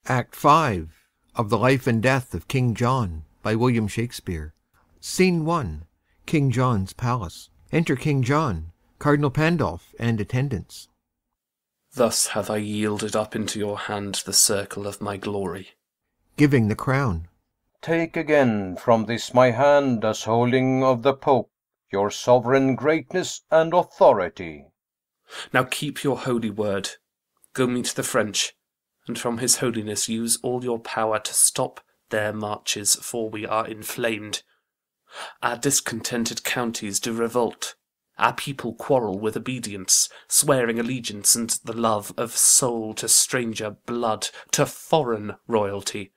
Act 5 of The Life and Death of King John by William Shakespeare. Scene 1. King John's Palace. Enter King John, Cardinal Pandolph, and attendants. Thus have I yielded up into your hand the circle of my glory. Giving the crown. Take again from this my hand, as holding of the Pope, your sovereign greatness and authority. Now keep your holy word. Go meet the French, and from his holiness use all your power to stop their marches, for we are inflamed. Our discontented counties do revolt. Our people quarrel with obedience, swearing allegiance and the love of soul to stranger blood, to foreign royalty.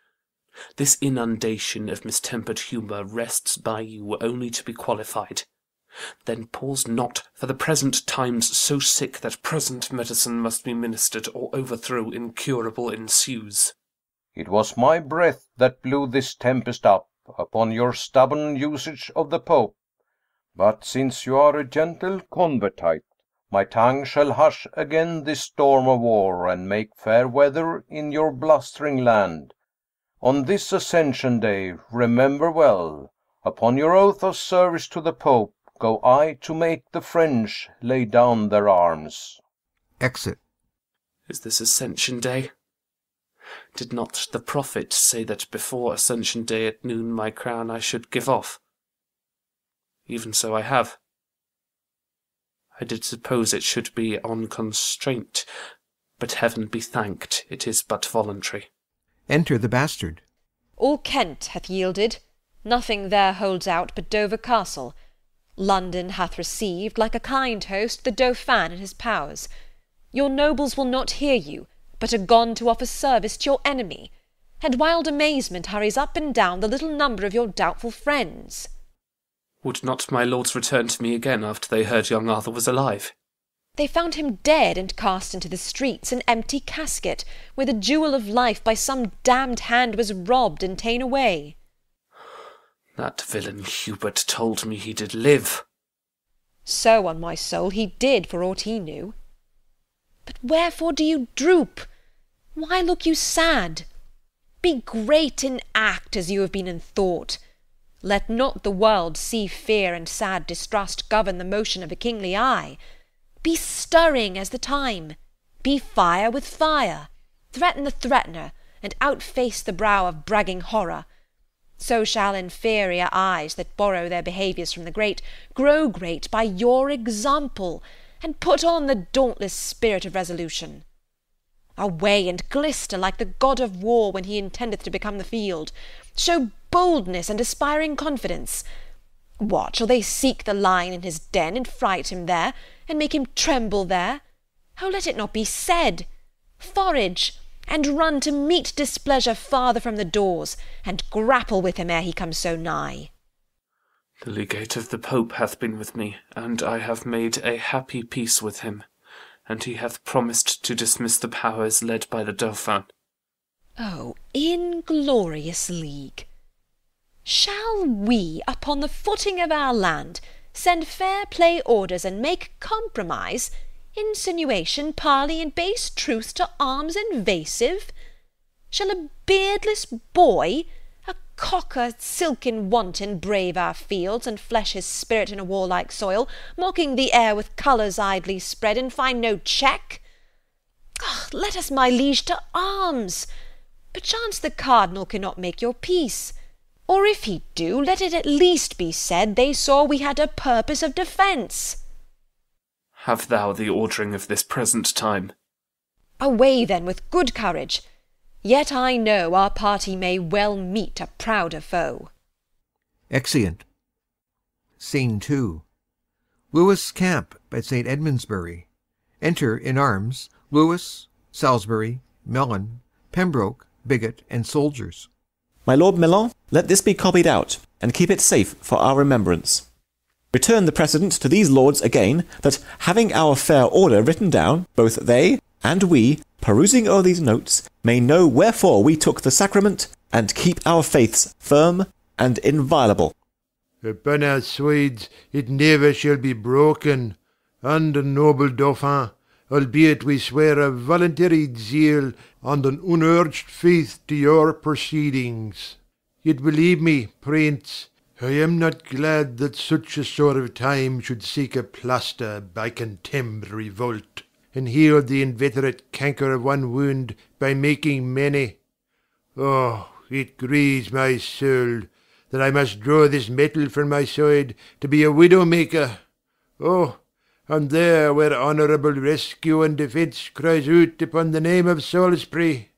This inundation of mistempered humour rests by you only to be qualified. Then pause not, for the present time's so sick that present medicine must be ministered, or overthrow incurable ensues. It was my breath that blew this tempest up, upon your stubborn usage of the Pope. But since you are a gentle convertite, my tongue shall hush again this storm of war, and make fair weather in your blustering land. On this Ascension Day, remember well, upon your oath of service to the Pope, go I to make the French lay down their arms. Exit. Is this Ascension Day? Did not the prophet say that before Ascension Day at noon my crown I should give off? Even so I have. I did suppose it should be on constraint, but heaven be thanked, it is but voluntary. Enter the Bastard. All Kent hath yielded, nothing there holds out but Dover Castle. London hath received, like a kind host, the Dauphin in his powers. Your nobles will not hear you, but are gone to offer service to your enemy, and wild amazement hurries up and down the little number of your doubtful friends. Would not my lords return to me again after they heard young Arthur was alive? They found him dead and cast into the streets, an empty casket, where the jewel of life by some damned hand was robbed and ta'en away. That villain Hubert told me he did live. So, on my soul, he did, for aught he knew. But wherefore do you droop? Why look you sad? Be great in act as you have been in thought. Let not the world see fear and sad distrust govern the motion of a kingly eye. Be stirring as the time. Be fire with fire. Threaten the threatener, and outface the brow of bragging horror. So shall inferior eyes, that borrow their behaviours from the great, grow great by your example, and put on the dauntless spirit of resolution. Away and glister like the god of war when he intendeth to become the field. Show boldness and aspiring confidence. What, shall they seek the lion in his den, and fright him there, and make him tremble there? Oh, let it not be said. Forage, and run to meet displeasure farther from the doors, and grapple with him ere he comes so nigh. The legate of the Pope hath been with me, and I have made a happy peace with him, and he hath promised to dismiss the powers led by the Dauphin. Oh, inglorious league! Shall we, upon the footing of our land, send fair play orders, and make compromise, insinuation, parley, and base truce to arms invasive? Shall a beardless boy, a cocker silken wanton, brave our fields, and flesh his spirit in a warlike soil, mocking the air with colours idly spread, and find no check? Let us, my liege, to arms. Perchance the cardinal cannot make your peace. Or if he do, let it at least be said they saw we had a purpose of defence. Have thou the ordering of this present time? Away then with good courage. Yet I know our party may well meet a prouder foe. Exeunt. Scene 2. Lewis' camp at St. Edmundsbury. Enter in arms Lewis, Salisbury, Melon, Pembroke, Bigot, and soldiers. My Lord Melon, let this be copied out, and keep it safe for our remembrance. Return the precedent to these lords again, that having our fair order written down, both they and we, perusing o'er these notes, may know wherefore we took the sacrament, and keep our faiths firm and inviolable. Upon our Swedes it never shall be broken. Under noble Dauphin, albeit we swear a voluntary zeal and an unurged faith to your proceedings. Yet believe me, Prince, I am not glad that such a sort of time should seek a plaster by contempt revolt, and heal the inveterate canker of one wound by making many. Oh, it grieves my soul that I must draw this metal from my side to be a widow-maker. Oh, and there where honourable rescue and defence cries out upon the name of Salisbury.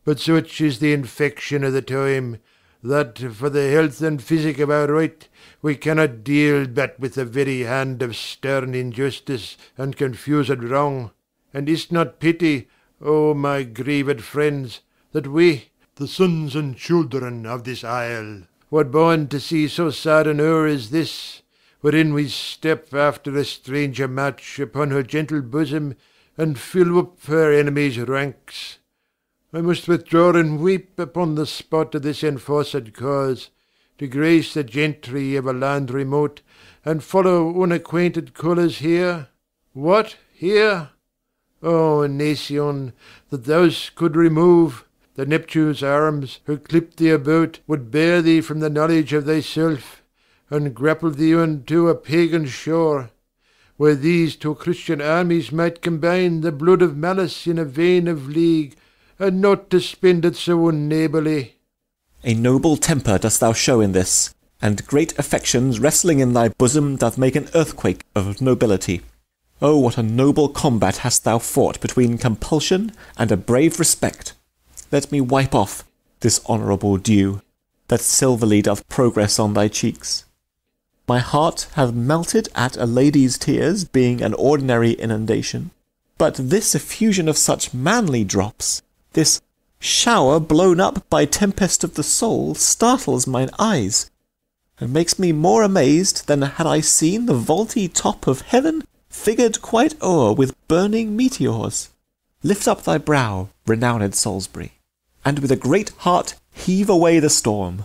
But such is the infection of the time, that for the health and physic of our right we cannot deal but with the very hand of stern injustice and confused wrong. And is't not pity, O my grieved friends, that we, the sons and children of this isle, were born to see so sad an hour as this, wherein we step after a stranger match upon her gentle bosom, and fill up her enemies' ranks. I must withdraw and weep upon the spot of this enforced cause, to grace the gentry of a land remote, and follow unacquainted colours here. What, here? O nation, that thou could remove, the Neptune's arms, who clipped thee about, would bear thee from the knowledge of thyself, and grapple thee unto a pagan shore, where these two Christian armies might combine the blood of malice in a vein of league, and not to spend it so unneighbourly. A noble temper dost thou show in this, and great affections wrestling in thy bosom doth make an earthquake of nobility. Oh, what a noble combat hast thou fought between compulsion and a brave respect! Let me wipe off this honourable dew, that silverly doth progress on thy cheeks. My heart hath melted at a lady's tears, being an ordinary inundation, but this effusion of such manly drops, this shower blown up by tempest of the soul, startles mine eyes, and makes me more amazed than had I seen the vaulty top of heaven figured quite o'er with burning meteors. Lift up thy brow, renowned Salisbury, and with a great heart heave away the storm.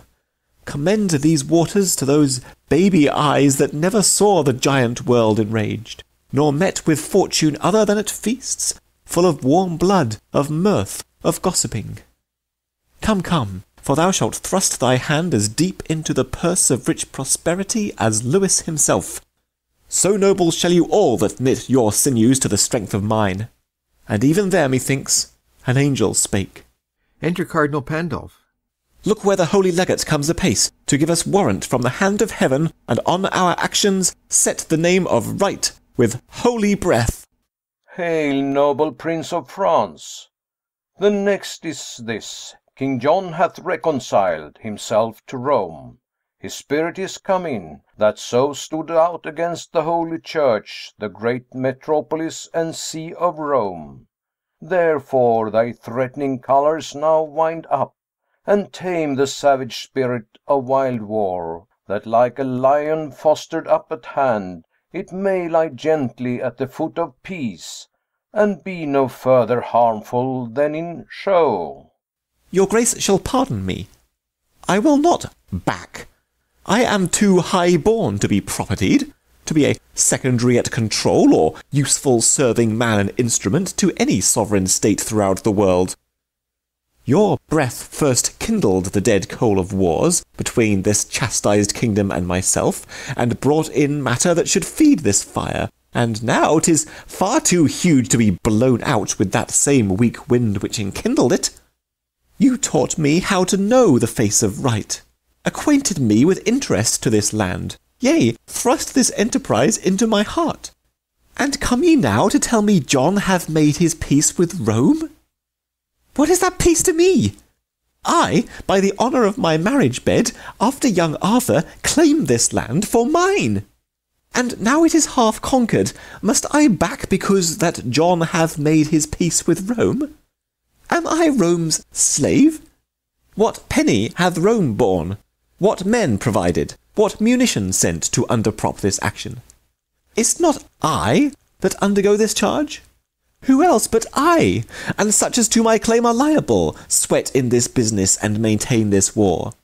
Commend these waters to those baby eyes that never saw the giant world enraged, nor met with fortune other than at feasts, full of warm blood, of mirth, of gossiping. Come, come, for thou shalt thrust thy hand as deep into the purse of rich prosperity as Lewis himself. So noble shall you all that knit your sinews to the strength of mine. And even there, methinks, an angel spake. Enter Cardinal Pandolf. Look where the holy legate comes apace, to give us warrant from the hand of heaven, and on our actions set the name of right with holy breath. Hail, noble Prince of France! The next is this: King John hath reconciled himself to Rome. His spirit is come in, that so stood out against the holy church, the great metropolis and see of Rome. Therefore thy threatening colours now wind up, and tame the savage spirit of wild war, that like a lion fostered up at hand, it may lie gently at the foot of peace, and be no further harmful than in show. Your grace shall pardon me. I will not back. I am too high born to be propertied, to be a secondary at control, or useful serving man and instrument to any sovereign state throughout the world. Your breath first kindled the dead coal of wars between this chastised kingdom and myself, and brought in matter that should feed this fire, and now 'tis far too huge to be blown out with that same weak wind which enkindled it. You taught me how to know the face of right, acquainted me with interest to this land, yea, thrust this enterprise into my heart. And come ye now to tell me John hath made his peace with Rome? What is that peace to me? I, by the honour of my marriage bed, after young Arthur, claim this land for mine. And now it is half conquered, must I back because that John hath made his peace with Rome? Am I Rome's slave? What penny hath Rome borne? What men provided? What munition sent to underprop this action? Is't not I that undergo this charge? Who else but I, and such as to my claim are liable, sweat in this business and maintain this war?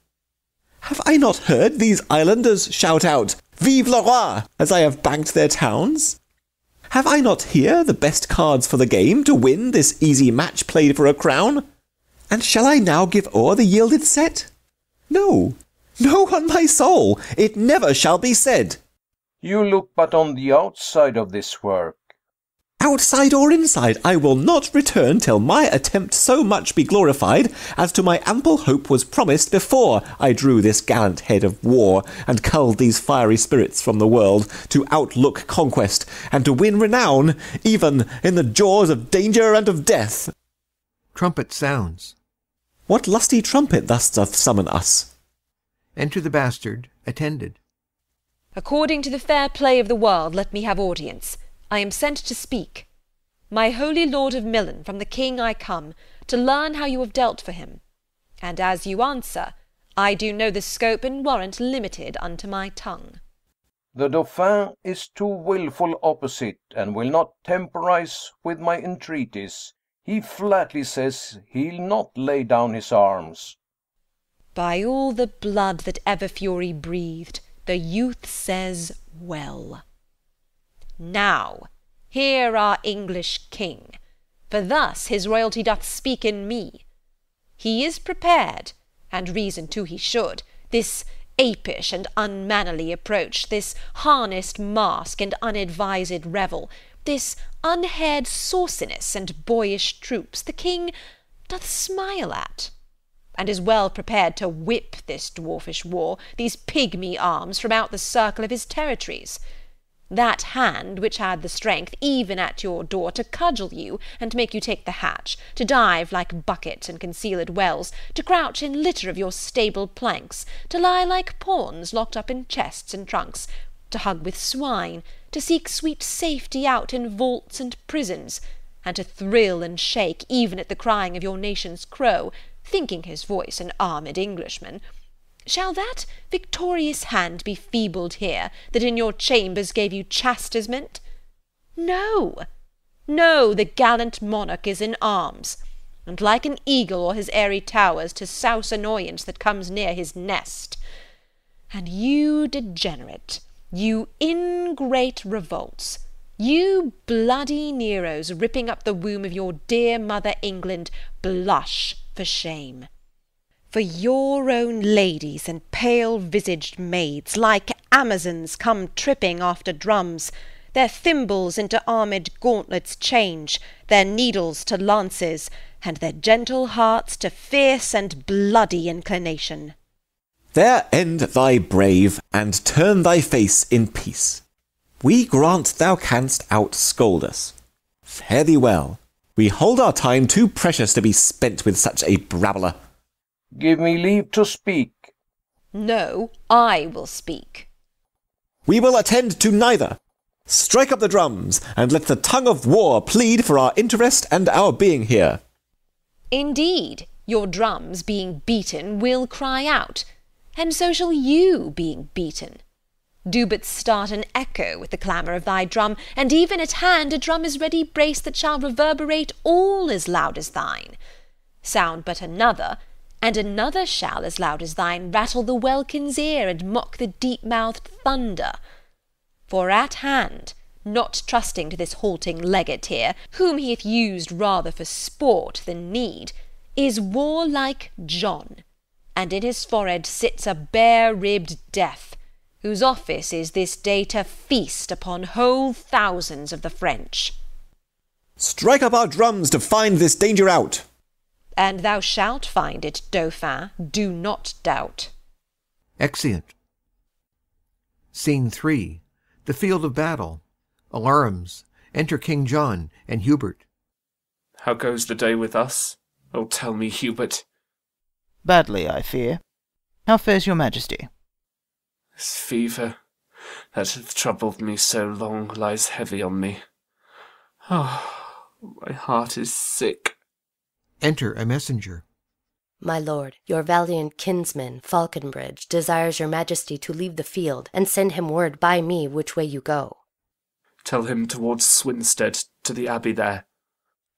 Have I not heard these islanders shout out, Vive le roi, as I have banked their towns? Have I not here the best cards for the game to win this easy match played for a crown? And shall I now give o'er the yielded set? No, no, on my soul, it never shall be said. You look but on the outside of this work. Outside or inside, I will not return till my attempt so much be glorified as to my ample hope was promised before I drew this gallant head of war and culled these fiery spirits from the world to outlook conquest and to win renown even in the jaws of danger and of death. Trumpet sounds. What lusty trumpet thus doth summon us? Enter the bastard, attended. According to the fair play of the world, let me have audience. I am sent to speak. My holy lord of Milan, from the king I come, to learn how you have dealt for him. And as you answer, I do know the scope and warrant limited unto my tongue. The Dauphin is too wilful opposite, and will not temporize with my entreaties. He flatly says he'll not lay down his arms. By all the blood that ever fury breathed, the youth says well. Now, hear our English king, for thus his royalty doth speak in me. He is prepared, and reason too he should, this apish and unmannerly approach, this harnessed mask and unadvised revel, this unhaired sauciness and boyish troops, the king doth smile at, and is well prepared to whip this dwarfish war, these pygmy arms, from out the circle of his territories. That hand which had the strength, even at your door, to cudgel you, and make you take the hatch, to dive like buckets in concealed wells, to crouch in litter of your stable planks, to lie like pawns locked up in chests and trunks, to hug with swine, to seek sweet safety out in vaults and prisons, and to thrill and shake even at the crying of your nation's crow, thinking his voice an armed Englishman, shall that victorious hand be feebled here, that in your chambers gave you chastisement? No, no, the gallant monarch is in arms, and like an eagle o'er his airy towers to souse annoyance that comes near his nest. And you degenerate, you ingrate revolts, you bloody Neros ripping up the womb of your dear mother England, blush for shame. For your own ladies and pale-visaged maids, like Amazons, come tripping after drums, their thimbles into armed gauntlets change, their needles to lances, and their gentle hearts to fierce and bloody inclination. There end thy brave, and turn thy face in peace. We grant thou canst outscold us. Fare thee well. We hold our time too precious to be spent with such a brabbler. Give me leave to speak. No, I will speak. We will attend to neither. Strike up the drums, and let the tongue of war plead for our interest and our being here. Indeed, your drums being beaten will cry out, and so shall you being beaten. Do but start an echo with the clamour of thy drum, and even at hand a drum is ready braced that shall reverberate all as loud as thine. Sound but another, and another shall, as loud as thine, rattle the welkin's ear and mock the deep-mouthed thunder. For at hand, not trusting to this halting legate here, whom he hath used rather for sport than need, is warlike John, and in his forehead sits a bare-ribbed Death, whose office is this day to feast upon whole thousands of the French. Strike up our drums to find this danger out. And thou shalt find it, Dauphin, do not doubt. Exeunt. Scene 3. The field of battle. Alarums. Enter King John and Hubert. How goes the day with us? Oh, tell me, Hubert. Badly, I fear. How fares your majesty? This fever that hath troubled me so long lies heavy on me. Oh, my heart is sick. Enter a messenger. My lord, your valiant kinsman, Falconbridge, desires your majesty to leave the field, and send him word by me which way you go. Tell him towards Swinstead, to the abbey there.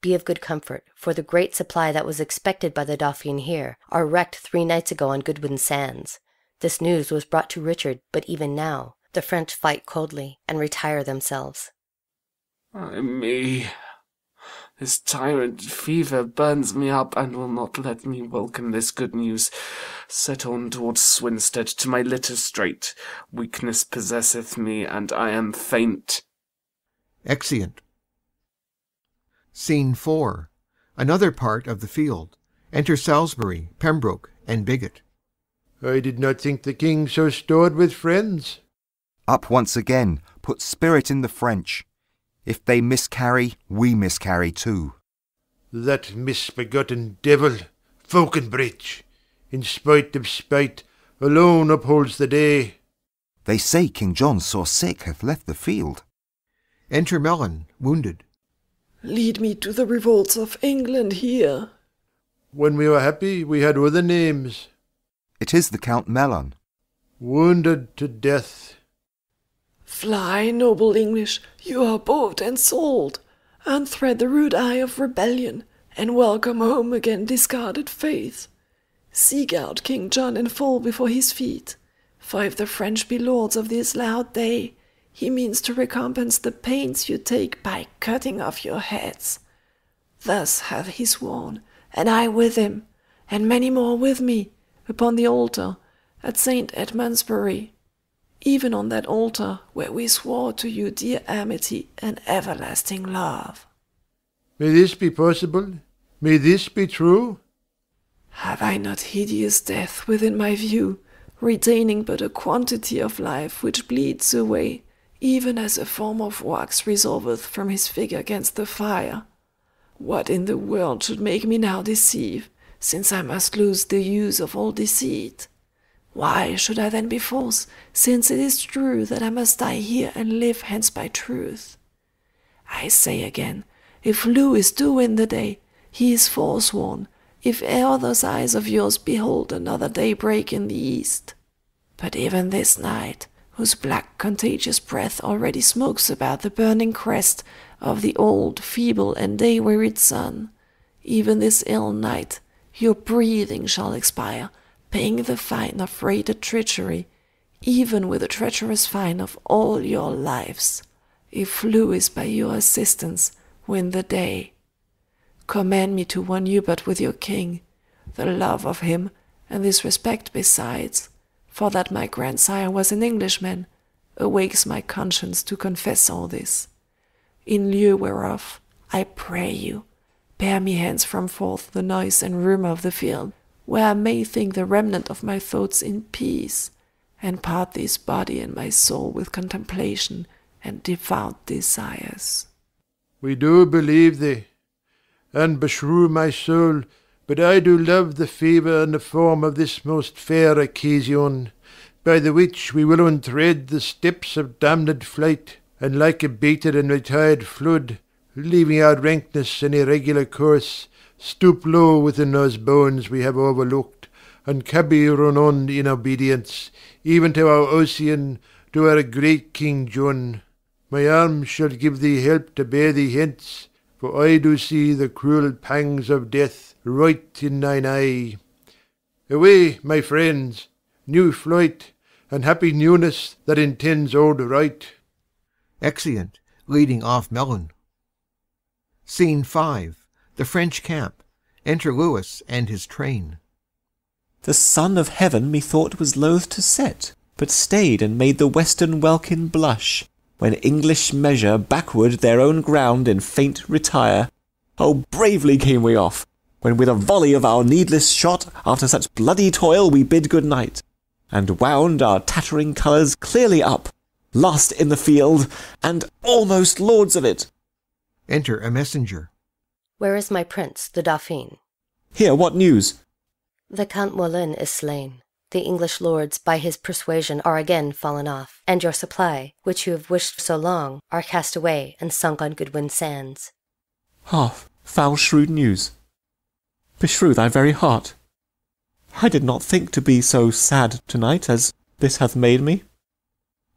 Be of good comfort, for the great supply that was expected by the Dauphin here are wrecked 3 nights ago on Goodwin Sands. This news was brought to Richard, but even now the French fight coldly and retire themselves. Ay me! This tyrant fever burns me up, and will not let me welcome this good news. Set on towards Swinstead, to my litter straight. Weakness possesseth me, and I am faint. Exeunt. Scene 4. Another part of the field. Enter Salisbury, Pembroke, and Bigot. I did not think the king so stored with friends. Up once again, put spirit in the French. If they miscarry, we miscarry too. That misbegotten devil, Falconbridge, in spite of spite, alone upholds the day. They say King John sore sick hath left the field. Enter Melon, wounded. Lead me to the revolts of England here. When we were happy, we had other names. It is the Count Melon. Wounded to death. Fly, noble English, you are bought and sold. Unthread the rude eye of rebellion, and welcome home again discarded faith. Seek out King John and fall before his feet. For if the French be lords of this loud day, he means to recompense the pains you take by cutting off your heads. Thus hath he sworn, and I with him, and many more with me, upon the altar at St. Edmundsbury, even on that altar where we swore to you dear amity and everlasting love. May this be possible? May this be true? Have I not hideous death within my view, retaining but a quantity of life which bleeds away, even as a form of wax resolveth from his figure against the fire? What in the world should make me now deceive, since I must lose the use of all deceit? Why should I then be false, since it is true that I must die here and live hence by truth? I say again, if Louis do win the day, he is forsworn, if e'er those eyes of yours behold another day break in the east. But even this night, whose black contagious breath already smokes about the burning crest of the old, feeble, and day-wearied sun, even this ill night, your breathing shall expire, paying the fine of rated treachery, even with the treacherous fine of all your lives, if Louis by your assistance win the day. Command me to warn you but with your king, the love of him, and this respect besides, for that my grandsire was an Englishman, awakes my conscience to confess all this. In lieu whereof, I pray you, bear me hence from forth the noise and rumour of the field, where I may think the remnant of my thoughts in peace, and part this body and my soul with contemplation and devout desires. We do believe thee, and beshrew my soul, but I do love the favour and the form of this most fair occasion, by the which we will untread the steps of damned flight, and like a bated and retired flood, leaving our rankness and irregular course, stoop low within those bones we have overlooked, and cabby run on in obedience, even to our Ossian, to our great King John. My arms shall give thee help to bear thee hence, for I do see the cruel pangs of death right in thine eye. Away, my friends, new flight, and happy newness that intends old right. Exeunt, leading off Melon. Scene 5. The French camp. Enter Lewis and his train. The sun of heaven methought was loath to set, but stayed and made the western welkin blush, when English measure backward their own ground in faint retire. Oh, bravely came we off, when with a volley of our needless shot, after such bloody toil we bid good night, and wound our tattering colours clearly up, lost in the field, and almost lords of it. Enter a messenger. Where is my prince, the Dauphin? Here, what news? The Count Molin is slain. The English lords, by his persuasion, are again fallen off, and your supply, which you have wished so long, are cast away and sunk on Goodwin sands. Ah, foul shrewd news. Beshrew thy very heart. I did not think to be so sad to-night as this hath made me.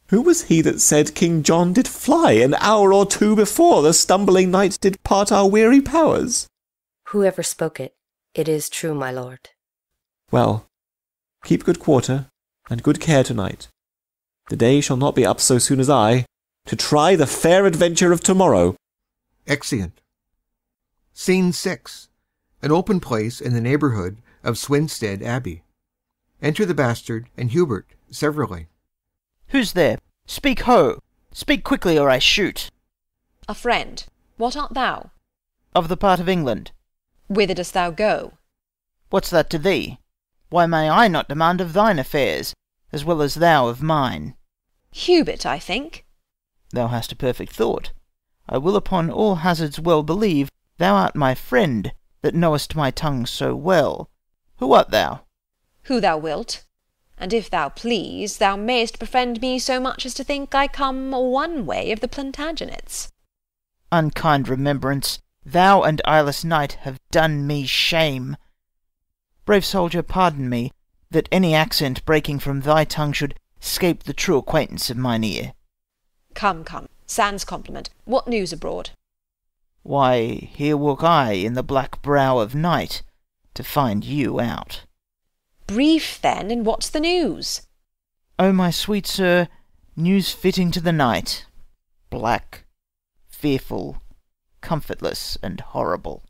Who was he that said King John did fly an hour or two before the stumbling knight did part our weary powers? Whoever spoke it, it is true, my lord. Well, keep good quarter, and good care to-night. The day shall not be up so soon as I, to try the fair adventure of to-morrow, Exeunt. Scene 6. An open place in the neighbourhood of Swinstead Abbey. Enter the Bastard and Hubert severally. Who's there? Speak ho! Speak quickly, or I shoot. A friend. What art thou? Of the part of England. Whither dost thou go? What's that to thee? Why may I not demand of thine affairs, as well as thou of mine? Hubert, I think. Thou hast a perfect thought. I will upon all hazards well believe thou art my friend, that knowest my tongue so well. Who art thou? Who thou wilt. And if thou please, thou mayst befriend me so much as to think I come one way of the Plantagenets. Unkind remembrance, thou and eyeless knight have done me shame. Brave soldier, pardon me, that any accent breaking from thy tongue should scape the true acquaintance of mine ear. Come, sans compliment. What news abroad? Why, here walk I in the black brow of night, to find you out. Brief, then, and what's the news? O my sweet sir, news fitting to the night, black, fearful, comfortless, and horrible.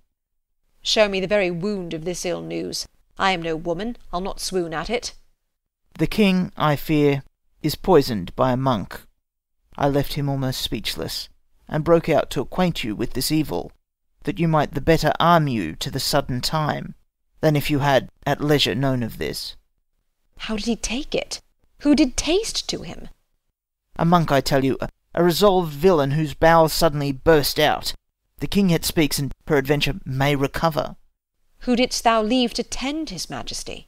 Show me the very wound of this ill news. I am no woman, I'll not swoon at it. The king, I fear, is poisoned by a monk. I left him almost speechless, and broke out to acquaint you with this evil, that you might the better arm you to the sudden time, than if you had at leisure known of this. How did he take it? Who did taste to him? A monk, I tell you, a resolved villain whose bowels suddenly burst out. The king yet speaks, and peradventure may recover. Who didst thou leave to tend his majesty?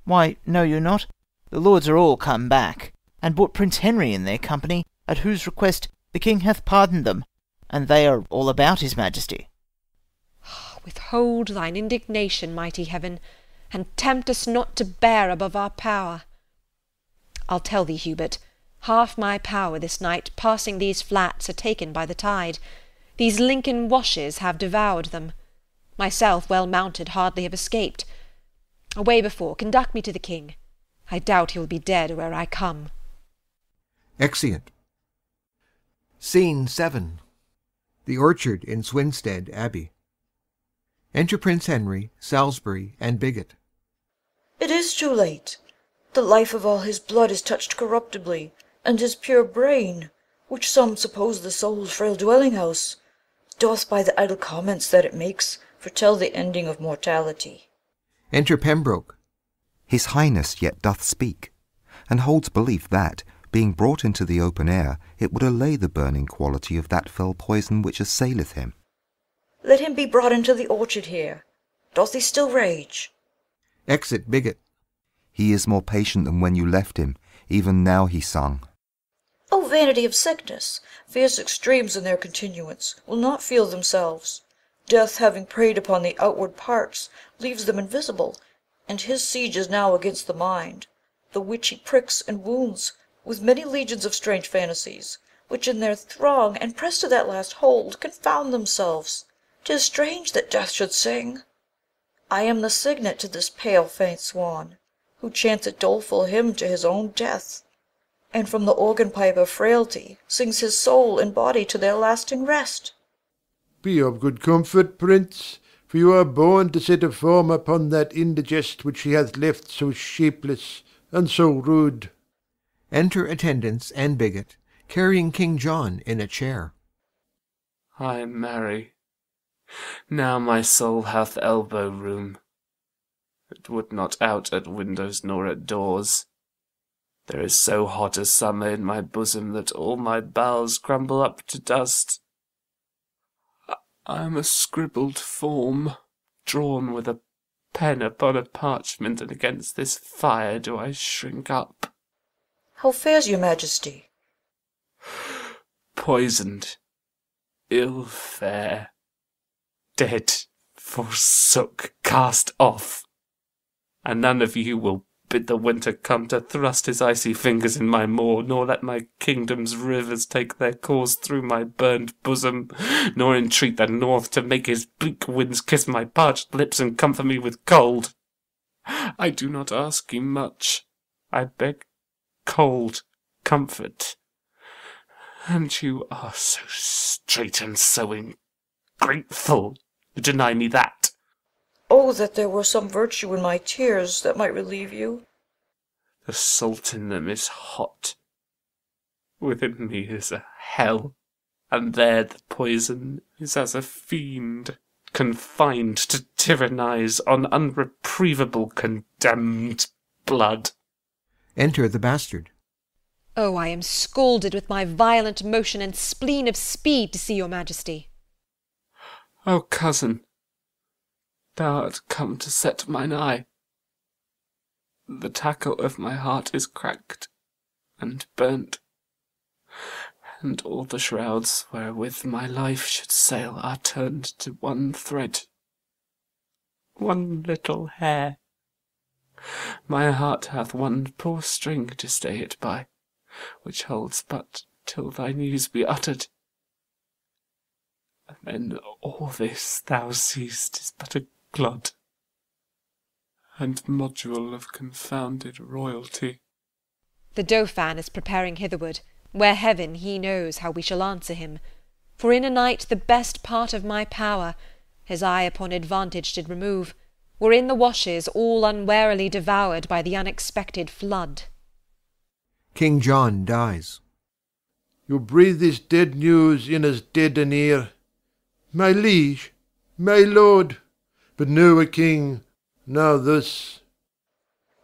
Why, know you not? The lords are all come back, and brought Prince Henry in their company, at whose request the king hath pardoned them, and they are all about his majesty. Withhold thine indignation, mighty heaven, and tempt us not to bear above our power. I'll tell thee, Hubert, half my power this night passing these flats are taken by the tide. These Lincoln washes have devoured them. Myself, well mounted, hardly have escaped. Away before, conduct me to the king. I doubt he will be dead where I come. Exeunt. Scene 7. The orchard in Swinstead Abbey. Enter Prince Henry, Salisbury, and Bigot. It is too late. The life of all his blood is touched corruptibly, and his pure brain, which some suppose the soul's frail dwelling-house, doth by the idle comments that it makes foretell the ending of mortality. Enter Pembroke. His Highness yet doth speak, and holds belief that, being brought into the open air, it would allay the burning quality of that fell poison which assaileth him. Let him be brought into the orchard here. Doth he still rage? Exit Bigot. He is more patient than when you left him, even now he sung. O vanity of sickness! Fierce extremes in their continuance will not feel themselves. Death, having preyed upon the outward parts, leaves them invisible, and his siege is now against the mind, the which he pricks and wounds with many legions of strange fantasies, which in their throng, and pressed to that last hold, confound themselves. 'Tis strange that death should sing. I am the signet to this pale faint swan, who chants a doleful hymn to his own death, and from the organ-pipe of frailty sings his soul and body to their lasting rest. Be of good comfort, Prince, for you are born to set a form upon that indigest which he hath left so shapeless and so rude. Enter attendants and Bigot, carrying King John in a chair. I marry. Now my soul hath elbow room. It would not out at windows nor at doors. There is so hot a summer in my bosom that all my bowels crumble up to dust. I am a scribbled form, drawn with a pen upon a parchment, and against this fire do I shrink up. How fares your majesty? Poisoned, ill fare, dead, forsook, cast off. And none of you will bid the winter come to thrust his icy fingers in my maw, nor let my kingdom's rivers take their course through my burned bosom, nor entreat the north to make his bleak winds kiss my parched lips and comfort me with cold. I do not ask you much. I beg cold comfort. And you are so straight and so ungrateful, you deny me that. Oh, that there were some virtue in my tears that might relieve you. The salt in them is hot. Within me is a hell, and there the poison is as a fiend, confined to tyrannize on unreprievable condemned blood. Enter the Bastard. Oh, I am scalded with my violent motion and spleen of speed to see your majesty. O cousin, thou art come to set mine eye. The tackle of my heart is cracked and burnt, and all the shrouds wherewith my life should sail are turned to one thread, one little hair. My heart hath one poor string to stay it by, which holds but till thy news be uttered. And then all this thou seest is but a clod, and module of confounded royalty. The Dauphin is preparing hitherward, where heaven he knows how we shall answer him. For in a night the best part of my power, his eye upon advantage did remove, were in the washes all unwarily devoured by the unexpected flood. King John dies. You breathe this dead news in as dead an ear. My liege, my lord, but now a king, now this.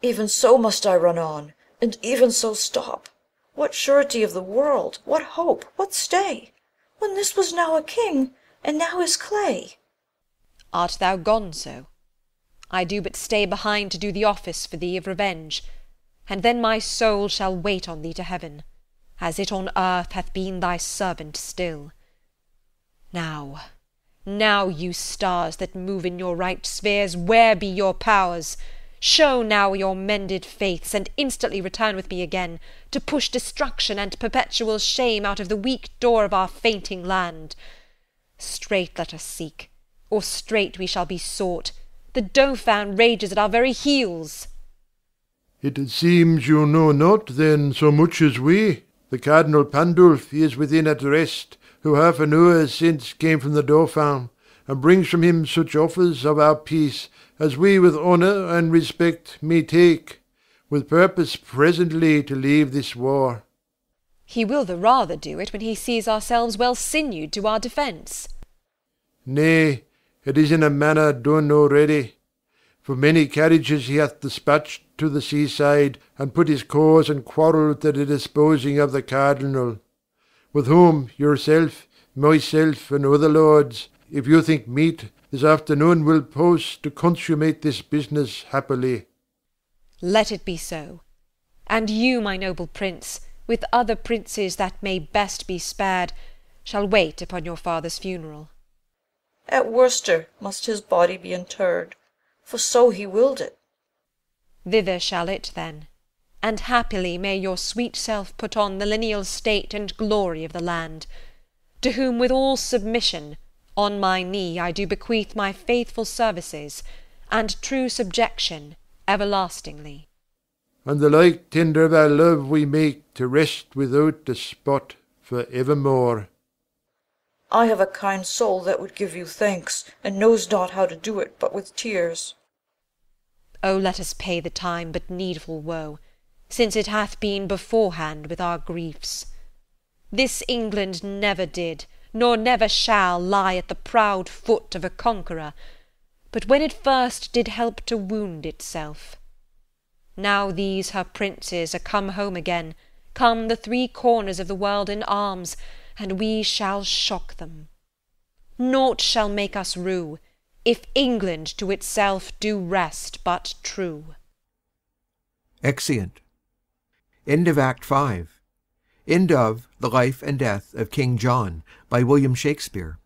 Even so must I run on, and even so stop. What surety of the world, what hope, what stay, when this was now a king, and now is clay? Art thou gone so? I do but stay behind to do the office for thee of revenge, and then my soul shall wait on thee to heaven, as it on earth hath been thy servant still. Now, you stars that move in your right spheres, where be your powers? Show now your mended faiths, and instantly return with me again, to push destruction and perpetual shame out of the weak door of our fainting land. Straight let us seek, or straight we shall be sought. The Dauphin rages at our very heels. It seems you know not, then, so much as we. The Cardinal Pandulf is within at rest, who half an hour since came from the Dauphin, and brings from him such offers of our peace as we with honour and respect may take, with purpose presently to leave this war. He will the rather do it when he sees ourselves well sinewed to our defence. Nay, it is in a manner done already. For many carriages he hath dispatched to the seaside, and put his cause and quarrel to the disposing of the Cardinal, with whom yourself, myself, and other lords, if you think meet, this afternoon will post to consummate this business happily. Let it be so. And you, my noble prince, with other princes that may best be spared, shall wait upon your father's funeral. At Worcester must his body be interred, for so he willed it. Thither shall it then, and happily may your sweet self put on the lineal state and glory of the land, to whom with all submission, on my knee I do bequeath my faithful services, and true subjection everlastingly. And the like tender of our love we make to rest without a spot for evermore. I have a kind soul that would give you thanks, and knows not how to do it but with tears. O let us pay the time but needful woe, since it hath been beforehand with our griefs. This England never did, nor never shall, lie at the proud foot of a conqueror, but when it first did help to wound itself. Now these her princes are come home again, come the three corners of the world in arms, and we shall shock them. Naught shall make us rue, if England to itself do rest but true. Exeunt. End of Act 5. End of The Life and Death of King John by William Shakespeare.